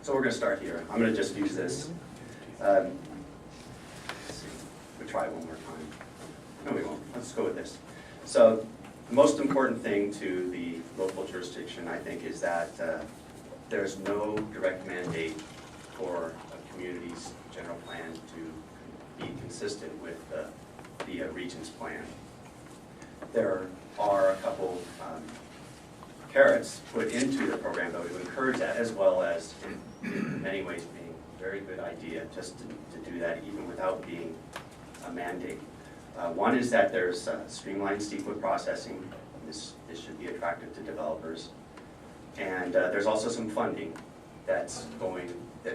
So we're going to start here. I'm going to just use this. Let's see. We'll try one more time. No, we won't. Let's go with this. So the most important thing to the local jurisdiction, I think, is that there's no direct mandate for a community's general plan to be consistent with the region's plan. There are a couple carrots put into the program that would encourage that, as well as in many ways being a very good idea just to do that even without being a mandate. One is that there's streamlined CEQA processing. This should be attractive to developers. And there's also some funding that's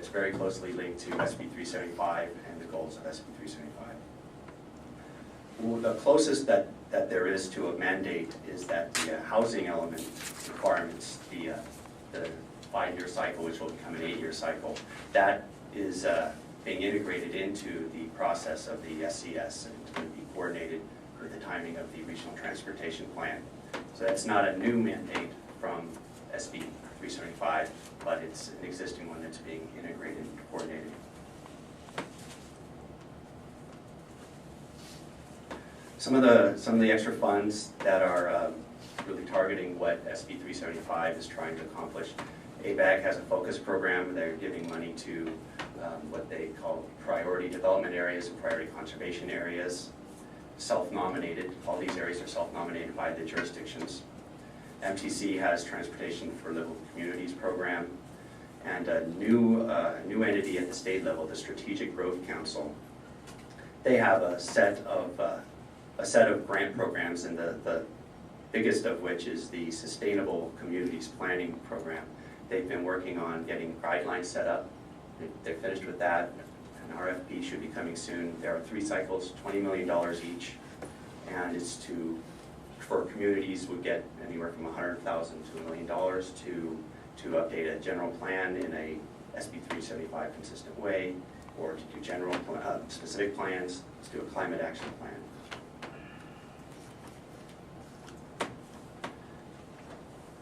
very closely linked to SB 375 and the goals of SB 375. Well, the closest that there is to a mandate is that the housing element requirements, the 5-year cycle, which will become an 8-year cycle, that is being integrated into the process of the SCS, and it's going to be coordinated with the timing of the Regional Transportation Plan. So that's not a new mandate from SB 375, but it's an existing one that's being integrated and coordinated. Some of the extra funds that are really targeting what SB 375 is trying to accomplish. ABAG has a focus program. They're giving money to what they call priority development areas and priority conservation areas, self-nominated. All these areas are self-nominated by the jurisdictions. MTC has Transportation for Livable Communities program, and a new entity at the state level, the Strategic Growth Council. They have a set of grant programs, and the biggest of which is the Sustainable Communities Planning Program. They've been working on getting guidelines set up. They're finished with that. An RFP should be coming soon. There are 3 cycles, $20 million each, and it's for communities would get anywhere from $100,000 to $1 million to update a general plan in a SB 375 consistent way, or to do general specific plans, to do a climate action plan.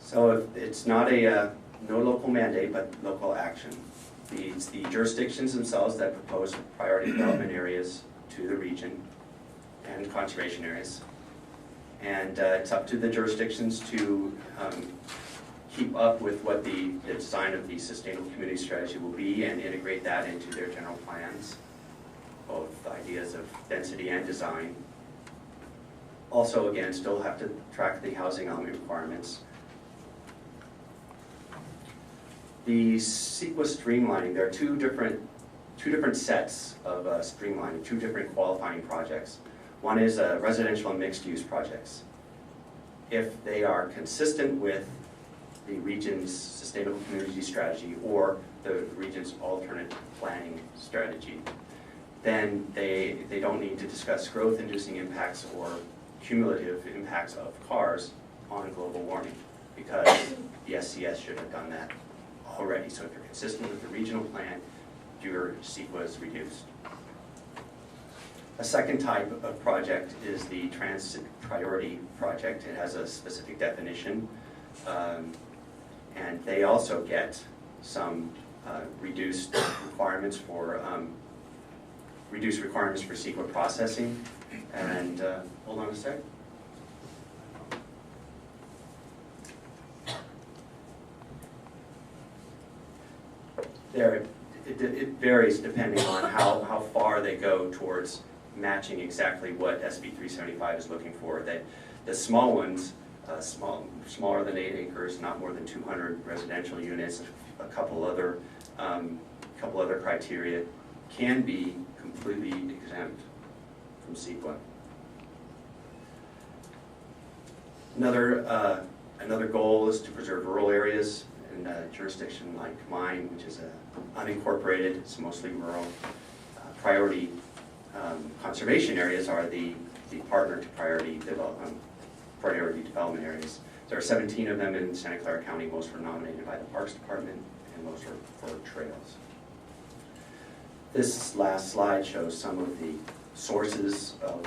So it's not no local mandate, but local action. It's the jurisdictions themselves that propose priority development areas to the region and conservation areas. And it's up to the jurisdictions to keep up with what the design of the Sustainable Community Strategy will be and integrate that into their general plans, both ideas of density and design. Also, again, still have to track the housing element requirements. The CEQA streamlining, there are two different sets of streamlining, 2 different qualifying projects. One is residential and mixed-use projects. If they are consistent with the region's Sustainable Community Strategy or the region's alternate planning strategy, then they don't need to discuss growth-inducing impacts or cumulative impacts of cars on global warming, because the SCS should have done that already. So if you're consistent with the regional plan, your CEQA is reduced. A second type of project is the Transit Priority Project. It has a specific definition, and they also get some reduced requirements for CEQA processing. And hold on a sec. It varies depending on how far they go towards matching exactly what SB 375 is looking for. The small ones, smaller than 8 acres, not more than 200 residential units, a couple other criteria, can be completely exempt from CEQA. Another goal is to preserve rural areas. In a jurisdiction like mine, which is unincorporated, it's mostly rural. Priority conservation areas are the partner to priority development areas. There are 17 of them in Santa Clara County. Most were nominated by the Parks Department, and most are for trails. This last slide shows some of the sources of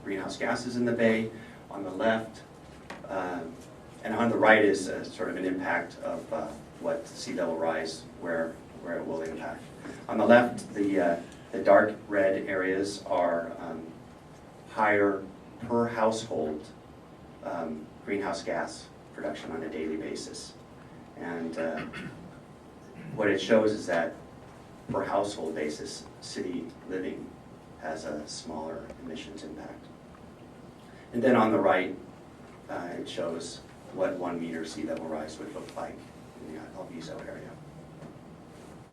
greenhouse gases in the bay. On the left, and on the right is sort of an impact of what sea level rise, where it will impact. On the left, the dark red areas are higher per household greenhouse gas production on a daily basis. And what it shows is that per household basis, city living has a smaller emissions impact. And then on the right, it shows what 1 meter sea level rise would look like in the Alviso area.